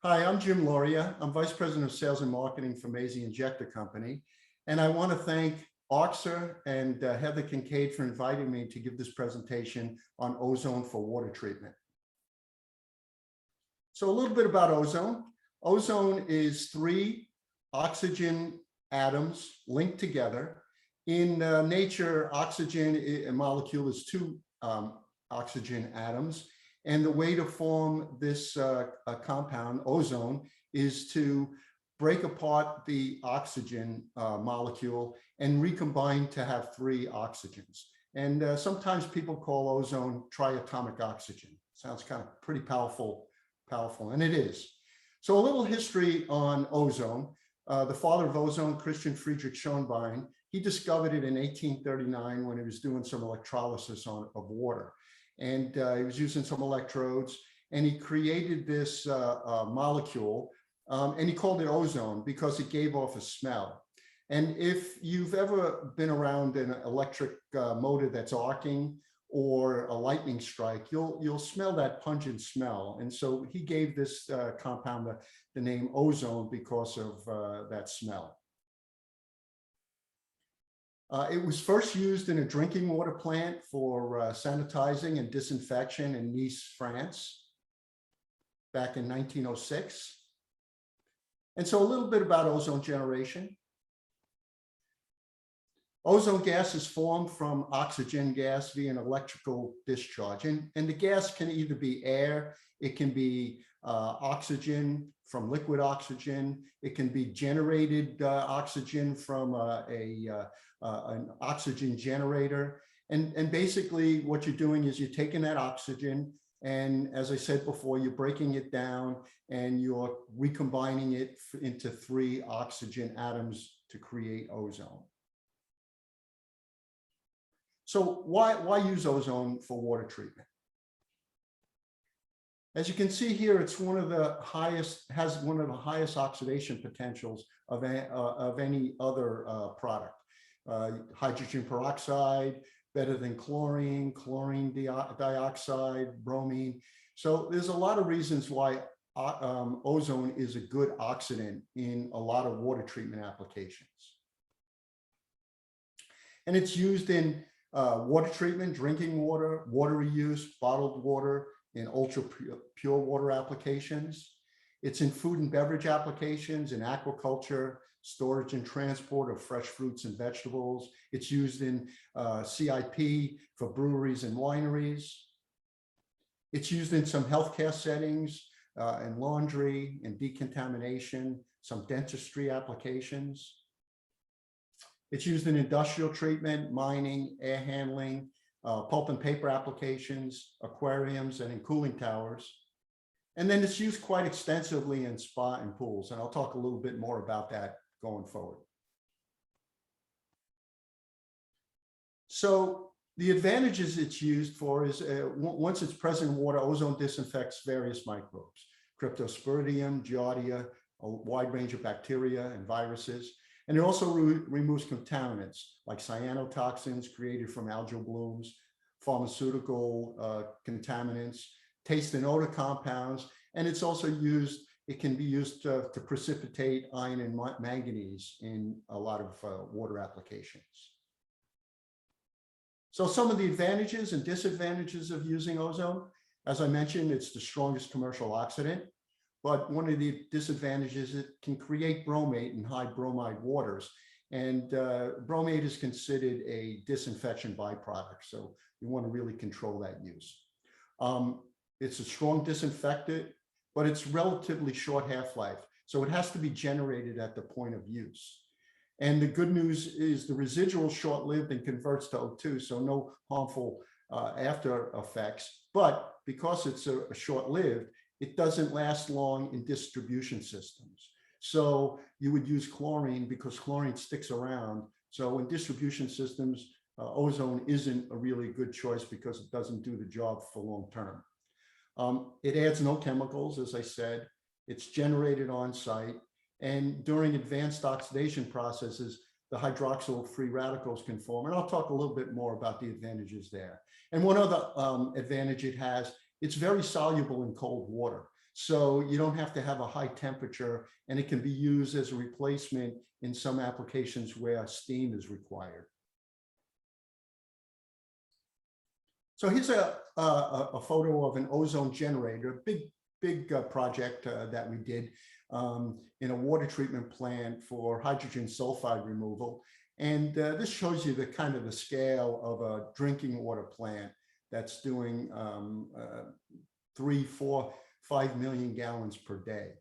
Hi, I'm Jim Lauria. I'm Vice President of Sales and Marketing for Maisie Injector Company. And I want to thank ARCSA and Heather Kincaid for inviting me to give this presentation on ozone for water treatment. So a little bit about ozone. Ozone is 3 oxygen atoms linked together. In nature, oxygen a molecule is 2 oxygen atoms. And the way to form this compound, ozone, is to break apart the oxygen molecule and recombine to have 3 oxygens. And sometimes people call ozone triatomic oxygen. Sounds kind of pretty powerful, and it is. So a little history on ozone. The father of ozone, Christian Friedrich Schonbein, he discovered it in 1839 when he was doing some electrolysis of water. And he was using some electrodes, and he created this molecule, and he called it ozone because it gave off a smell. And if you've ever been around an electric motor that's arcing or a lightning strike, you'll smell that pungent smell. And so he gave this compound the name ozone because of that smell. It was first used in a drinking water plant for sanitizing and disinfection in Nice, France, back in 1906. And so a little bit about ozone generation. Ozone gas is formed from oxygen gas via an electrical discharge. And the gas can either be air, it can be oxygen from liquid oxygen, it can be generated oxygen from an oxygen generator. And basically what you're doing is you're taking that oxygen, and as I said before, you're breaking it down and you're recombining it into 3 oxygen atoms to create ozone. So why use ozone for water treatment? As you can see here, it's one of the highest, has one of the highest oxidation potentials of any other product. Hydrogen peroxide, better than chlorine, chlorine dioxide, bromine. So there's a lot of reasons why ozone is a good oxidant in a lot of water treatment applications. And it's used in water treatment, drinking water, water reuse, bottled water, in ultra pure water applications. It's in food and beverage applications, in aquaculture, storage and transport of fresh fruits and vegetables. It's used in CIP for breweries and wineries. It's used in some healthcare settings, in laundry and decontamination, some dentistry applications. It's used in industrial treatment, mining, air handling, pulp and paper applications, aquariums, and in cooling towers. And then it's used quite extensively in spa and pools. And I'll talk a little bit more about that going forward. So the advantages it's used for is once it's present in water, ozone disinfects various microbes, Cryptosporidium, Giardia, a wide range of bacteria and viruses. And it also removes contaminants like cyanotoxins created from algal blooms, pharmaceutical contaminants, taste and odor compounds. And it's also used, it can be used to precipitate iron and manganese in a lot of water applications. So some of the advantages and disadvantages of using ozone, as I mentioned, it's the strongest commercial oxidant. But one of the disadvantages, it can create bromate in high bromide waters. And bromate is considered a disinfection byproduct. So you want to really control that use. It's a strong disinfectant, but it's relatively short half-life. So it has to be generated at the point of use. And the good news is the residual short-lived and converts to O2, so no harmful after effects. But because it's a short-lived, it doesn't last long in distribution systems. So you would use chlorine because chlorine sticks around. So in distribution systems, ozone isn't a really good choice because it doesn't do the job for long term. It adds no chemicals, as I said. It's generated on site. And during advanced oxidation processes, the hydroxyl free radicals can form. And I'll talk a little bit more about the advantages there. And one other advantage it has, it's very soluble in cold water. So you don't have to have a high temperature, and it can be used as a replacement in some applications where steam is required. So here's a photo of an ozone generator, a big project that we did in a water treatment plant for hydrogen sulfide removal. And this shows you the kind of the scale of a drinking water plant that's doing 3, 4, 5 million gallons per day.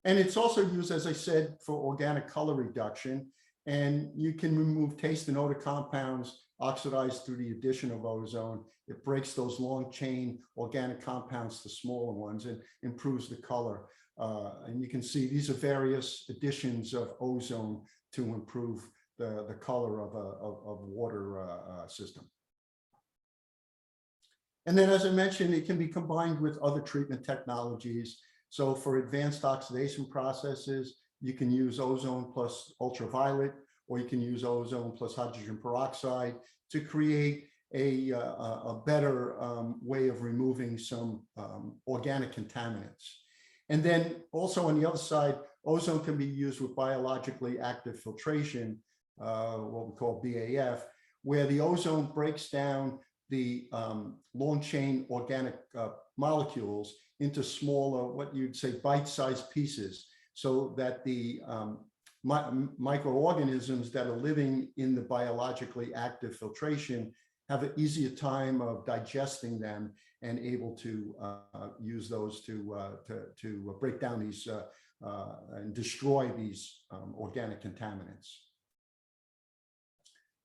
And it's also used, as I said, for organic color reduction. And you can remove taste and odor compounds oxidized through the addition of ozone. It breaks those long chain organic compounds to smaller ones and improves the color. And you can see these are various additions of ozone to improve the color of a water system. And then, as I mentioned, it can be combined with other treatment technologies. So for advanced oxidation processes, you can use ozone plus ultraviolet, or you can use ozone plus hydrogen peroxide to create a better way of removing some organic contaminants. And then also on the other side, ozone can be used with biologically active filtration, what we call BAF, where the ozone breaks down the long chain organic molecules into smaller, what you'd say, bite-sized pieces, so that the microorganisms that are living in the biologically active filtration have an easier time of digesting them and able to use those to break down these and destroy these organic contaminants.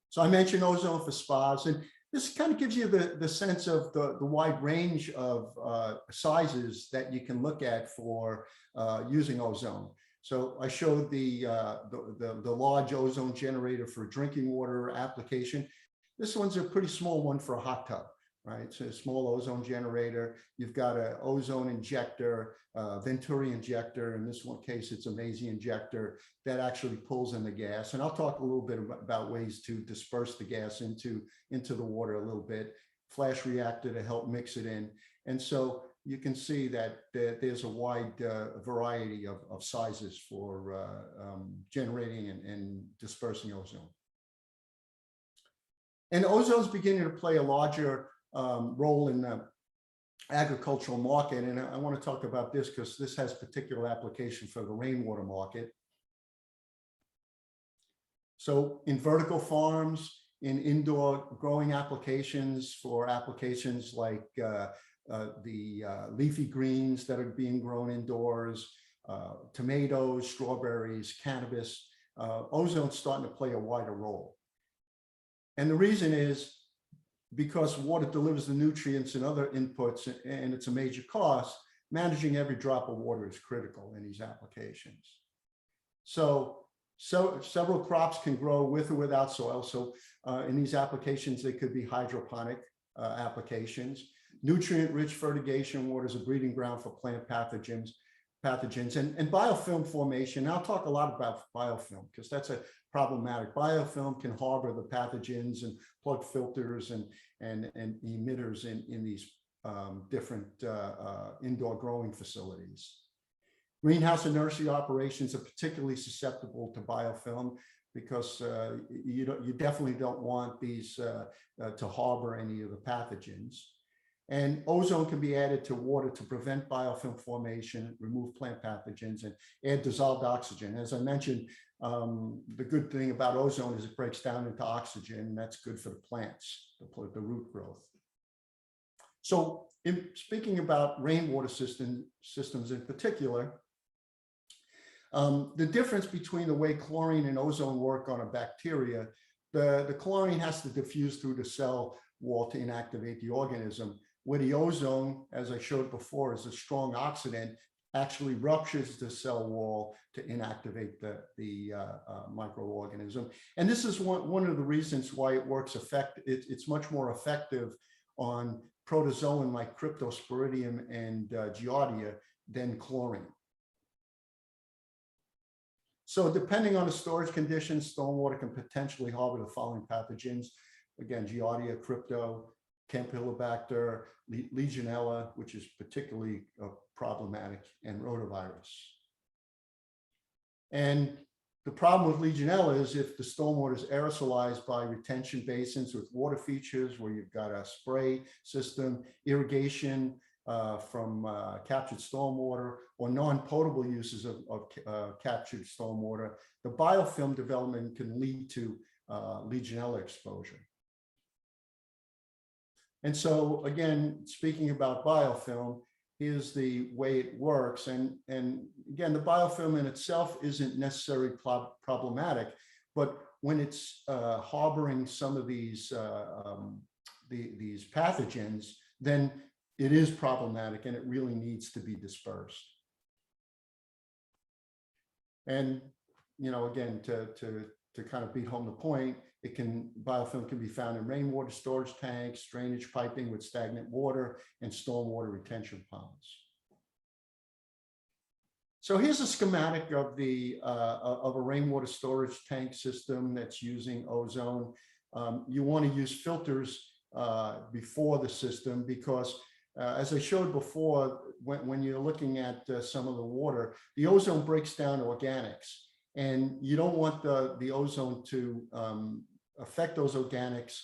So I mentioned ozone for spas, and this kind of gives you the sense of the wide range of sizes that you can look at for using ozone. So I showed the large ozone generator for drinking water application. This one's a pretty small one for a hot tub, right? So a small ozone generator. You've got an ozone injector, Venturi injector. In this one case, it's a Mazy injector that actually pulls in the gas. And I'll talk a little bit about ways to disperse the gas into the water a little bit. Flash reactor to help mix it in. And so you can see that there's a wide variety of sizes for generating and dispersing ozone. And ozone is beginning to play a larger role in the agricultural market. And I want to talk about this because this has particular application for the rainwater market. So in vertical farms, in indoor growing applications, for applications like the leafy greens that are being grown indoors, tomatoes, strawberries, cannabis, ozone's starting to play a wider role. And the reason is because water delivers the nutrients and other inputs, and it's a major cost, managing every drop of water is critical in these applications. So several crops can grow with or without soil. So in these applications, they could be hydroponic applications. Nutrient-rich fertigation water is a breeding ground for plant pathogens and biofilm formation. I'll talk a lot about biofilm because that's a problematic. Biofilm can harbor the pathogens and plug filters and emitters in these different indoor growing facilities. Greenhouse and nursery operations are particularly susceptible to biofilm because you definitely don't want these to harbor any of the pathogens. And ozone can be added to water to prevent biofilm formation, remove plant pathogens, and add dissolved oxygen. As I mentioned, the good thing about ozone is it breaks down into oxygen, and that's good for the plants, the root growth. So speaking about rainwater systems in particular, the difference between the way chlorine and ozone work on a bacteria, the chlorine has to diffuse through the cell wall to inactivate the organism, where the ozone, as I showed before, is a strong oxidant, actually ruptures the cell wall to inactivate the microorganism. And this is one of the reasons why it works it's much more effective on protozoan like Cryptosporidium and Giardia than chlorine. So depending on the storage conditions, stormwater can potentially harbor the following pathogens. Again, Giardia, Crypto, Campylobacter, Legionella, which is particularly problematic, and rotavirus. And the problem with Legionella is if the stormwater is aerosolized by retention basins with water features where you've got a spray system, irrigation from captured stormwater, or non-potable uses of captured stormwater, the biofilm development can lead to Legionella exposure. And so again, speaking about biofilm, here's the way it works. And again, the biofilm in itself isn't necessarily problematic, but when it's harboring some of these pathogens, then it is problematic and it really needs to be dispersed. And, you know, again, to kind of beat home the point, biofilm can be found in rainwater storage tanks, drainage piping with stagnant water, and stormwater retention ponds. So here's a schematic of a rainwater storage tank system that's using ozone. You want to use filters before the system because, as I showed before, when you're looking at some of the water, the ozone breaks down organics, and you don't want the ozone to affect those organics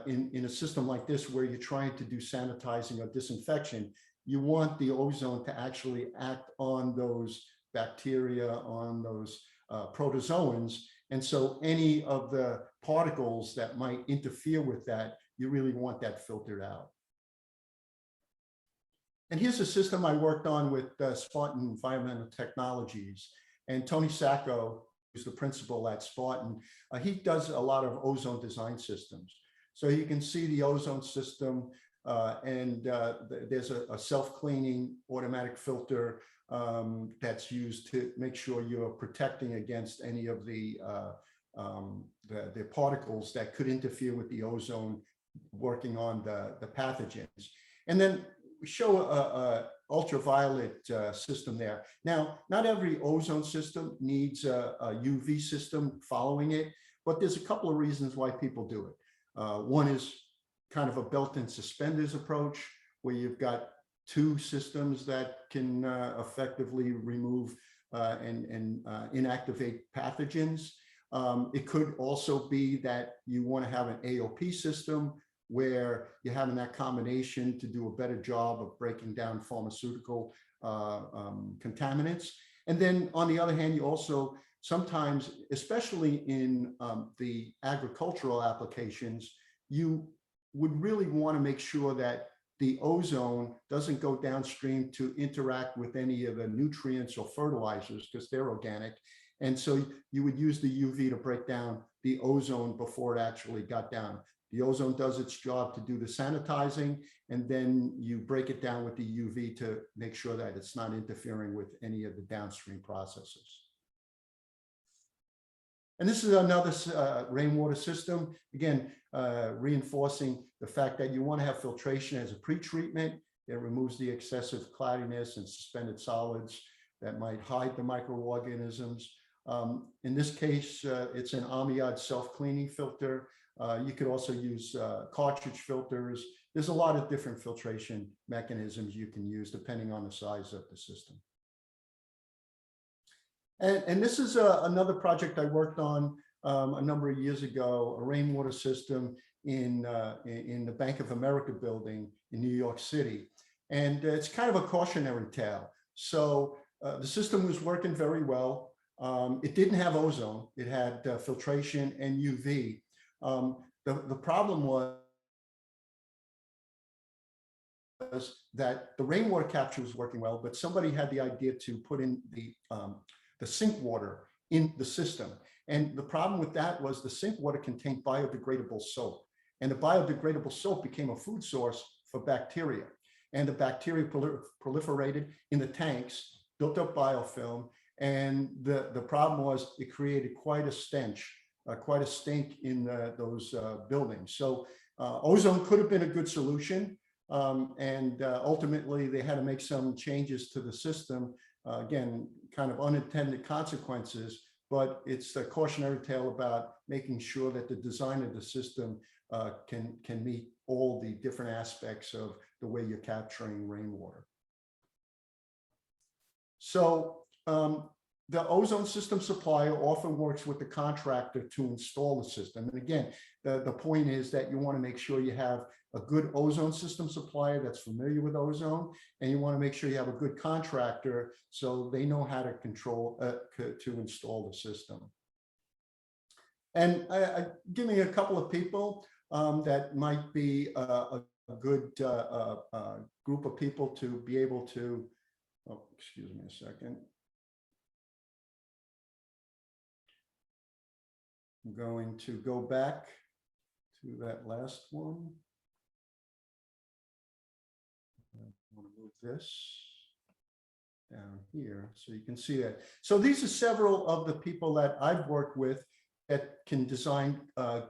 in a system like this where you're trying to do sanitizing or disinfection. You want the ozone to actually act on those bacteria, on those protozoans. And so any of the particles that might interfere with that, you really want that filtered out. And here's a system I worked on with Spartan Environmental Technologies. And Tony Sacco, who's the principal at Spartan, he does a lot of ozone design systems. So you can see the ozone system, and there's a self-cleaning automatic filter that's used to make sure you're protecting against any of the particles that could interfere with the ozone working on the pathogens. And then we show a ultraviolet system there. Now, not every ozone system needs a UV system following it, but there's a couple of reasons why people do it. One is kind of a belt and suspenders approach, where you've got two systems that can effectively remove and inactivate pathogens. It could also be that you want to have an AOP system where you're having that combination to do a better job of breaking down pharmaceutical contaminants. And then on the other hand, you also sometimes, especially in the agricultural applications, you would really want to make sure that the ozone doesn't go downstream to interact with any of the nutrients or fertilizers because they're organic. And so you would use the UV to break down the ozone before it actually got down. The ozone does its job to do the sanitizing, and then you break it down with the UV to make sure that it's not interfering with any of the downstream processes. And this is another rainwater system, again, reinforcing the fact that you want to have filtration as a pre-treatment. It removes the excessive cloudiness and suspended solids that might hide the microorganisms. In this case, it's an Amiad self-cleaning filter. You could also use cartridge filters. There's a lot of different filtration mechanisms you can use depending on the size of the system. And this is another project I worked on a number of years ago, a rainwater system in the Bank of America building in New York City. And it's kind of a cautionary tale. So the system was working very well. It didn't have ozone. It had filtration and UV. The problem was that the rainwater capture was working well, but somebody had the idea to put in the sink water in the system. And the problem with that was the sink water contained biodegradable soap. And the biodegradable soap became a food source for bacteria. And the bacteria proliferated in the tanks, built up biofilm. And the problem was it created quite a stench, quite a stink in those buildings. So ozone could have been a good solution. And ultimately, they had to make some changes to the system. Again, kind of unintended consequences, but it's a cautionary tale about making sure that the design of the system can meet all the different aspects of the way you're capturing rainwater. So the ozone system supplier often works with the contractor to install the system. And again, the point is that you want to make sure you have a good ozone system supplier that's familiar with ozone, and you want to make sure you have a good contractor so they know how to control, to install the system. And give me a couple of people that might be a good group of people to be able to, oh, excuse me a second. I'm going to go back to that last one. I want to move this down here so you can see that. So these are several of the people that I've worked with that can design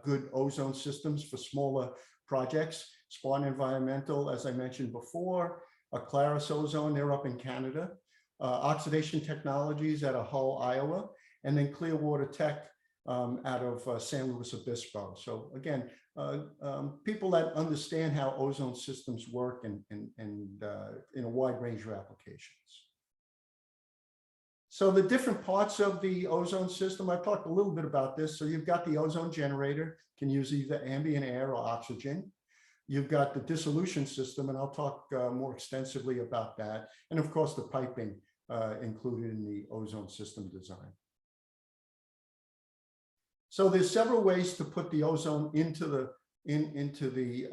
good ozone systems for smaller projects. Spartan Environmental, as I mentioned before, Claris Ozone, they're up in Canada. Oxidation Technologies out of Hull, Iowa, and then Clearwater Tech out of San Luis Obispo. So again, people that understand how ozone systems work and in a wide range of applications. So the different parts of the ozone system, I talked a little bit about this. So you've got the ozone generator, can use either ambient air or oxygen. You've got the dissolution system, and I'll talk more extensively about that. And of course, the piping included in the ozone system design. So there's several ways to put the ozone into the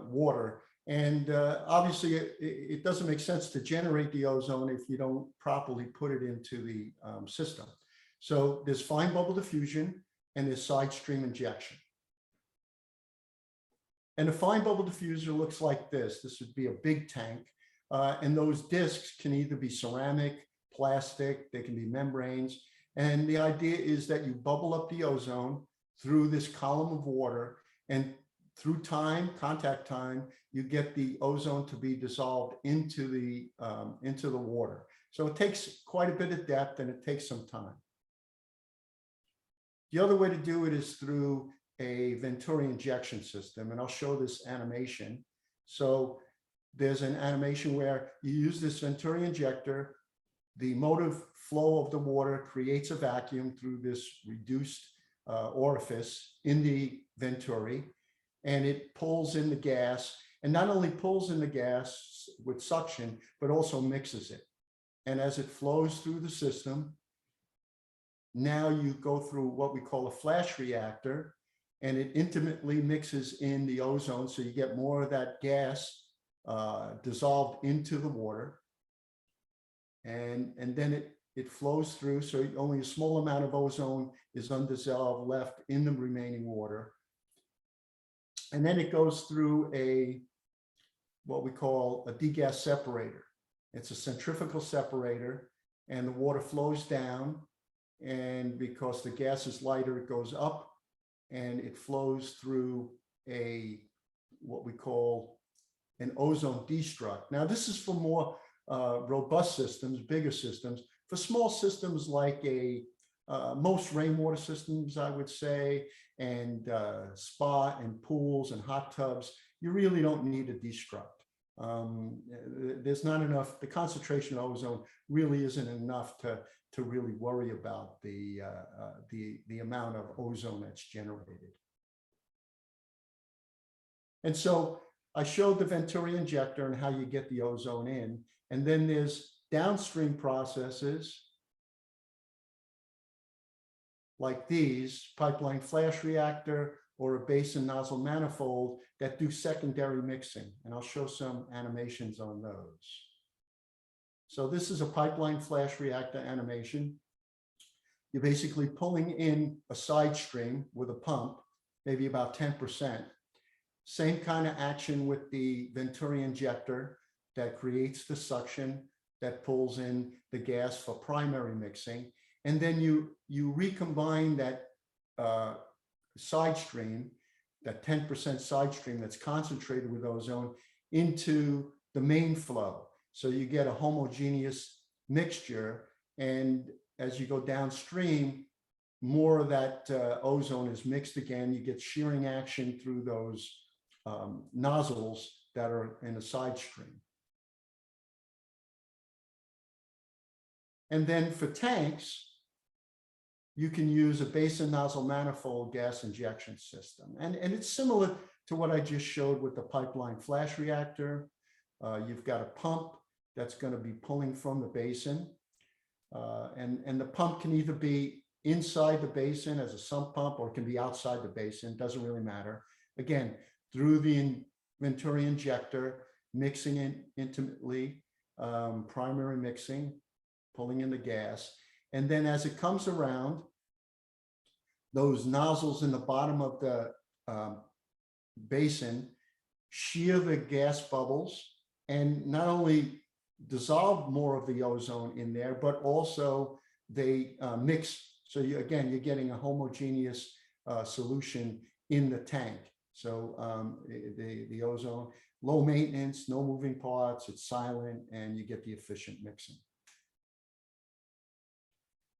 water. And obviously, it doesn't make sense to generate the ozone if you don't properly put it into the system. So there's fine bubble diffusion and there's side stream injection. And a fine bubble diffuser looks like this. This would be a big tank. And those discs can either be ceramic, plastic, they can be membranes. And the idea is that you bubble up the ozone through this column of water, and through time, contact time, you get the ozone to be dissolved into the water. So it takes quite a bit of depth and it takes some time. The other way to do it is through a Venturi injection system, and I'll show this animation. So there's an animation where you use this Venturi injector. The motive flow of the water creates a vacuum through this reduced orifice in the Venturi, and it pulls in the gas, and not only pulls in the gas with suction, but also mixes it. And as it flows through the system, now you go through what we call a flash reactor, and it intimately mixes in the ozone, so you get more of that gas dissolved into the water. And then it flows through, so only a small amount of ozone is undissolved left in the remaining water. And then it goes through what we call a degas separator. It's a centrifugal separator, and the water flows down, and because the gas is lighter, it goes up, and it flows through what we call an ozone destruct. Now, this is for more robust systems, bigger systems. For small systems like most rainwater systems, I would say, and spa and pools and hot tubs, you really don't need a destruct. There's not enough, the concentration of ozone really isn't enough to really worry about the amount of ozone that's generated. And so I showed the Venturi injector and how you get the ozone in. And then there's downstream processes like these, pipeline flash reactor or a basin nozzle manifold, that do secondary mixing. And I'll show some animations on those. So this is a pipeline flash reactor animation. You're basically pulling in a side stream with a pump, maybe about 10%. Same kind of action with the Venturi injector that creates the suction that pulls in the gas for primary mixing. And then you recombine that side stream, that 10% side stream that's concentrated with ozone, into the main flow. So you get a homogeneous mixture. And as you go downstream, more of that ozone is mixed again. You get shearing action through those nozzles that are in a side stream. And then for tanks, you can use a basin nozzle manifold gas injection system. And it's similar to what I just showed with the pipeline flash reactor. You've got a pump that's going to be pulling from the basin. And the pump can either be inside the basin as a sump pump, or it can be outside the basin. It doesn't really matter. Again, through the Venturi injector, mixing in intimately, primary mixing, pulling in the gas. And then as it comes around, those nozzles in the bottom of the basin shear the gas bubbles and not only dissolve more of the ozone in there, but also they mix. So you're getting a homogeneous solution in the tank. So the ozone, low maintenance, no moving parts, it's silent, and you get the efficient mixing.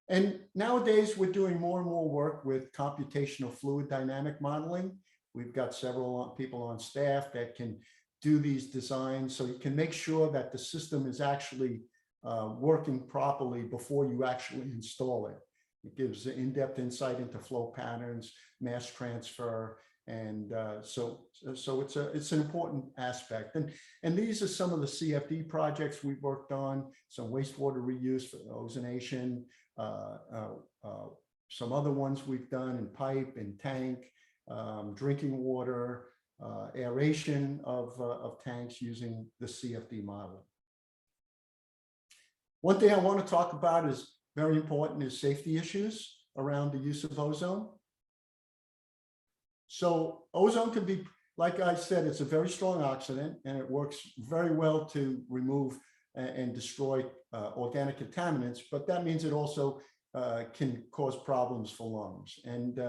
And nowadays, we're doing more and more work with computational fluid dynamic modeling. We've got several people on staff that can do these designs, so you can make sure that the system is actually working properly before you actually install it. It gives in-depth insight into flow patterns, mass transfer, and so it's an important aspect. And these are some of the CFD projects we've worked on, some wastewater reuse for ozonation, some other ones we've done in pipe and tank, drinking water, aeration of tanks using the CFD model. One thing I want to talk about is very important is safety issues around the use of ozone. So ozone can be, like I said, it's a very strong oxidant, and it works very well to remove and destroy organic contaminants, but that means it also can cause problems for lungs, and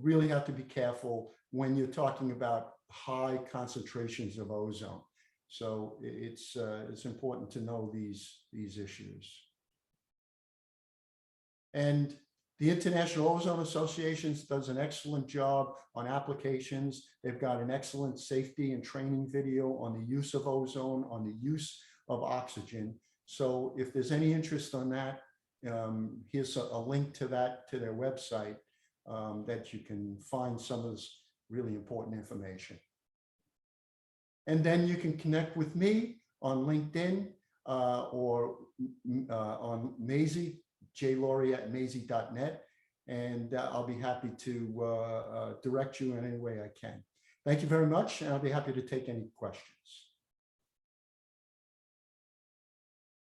really have to be careful when you're talking about high concentrations of ozone. So it's important to know these issues. And the International Ozone Association does an excellent job on applications. They've got an excellent safety and training video on the use of ozone, on the use of oxygen. So if there's any interest on that, here's a link to that, to their website, that you can find some of this really important information. And then you can connect with me on LinkedIn or on Maisie, Lauria@maisie.net, and I'll be happy to direct you in any way I can. Thank you very much, and I'll be happy to take any questions.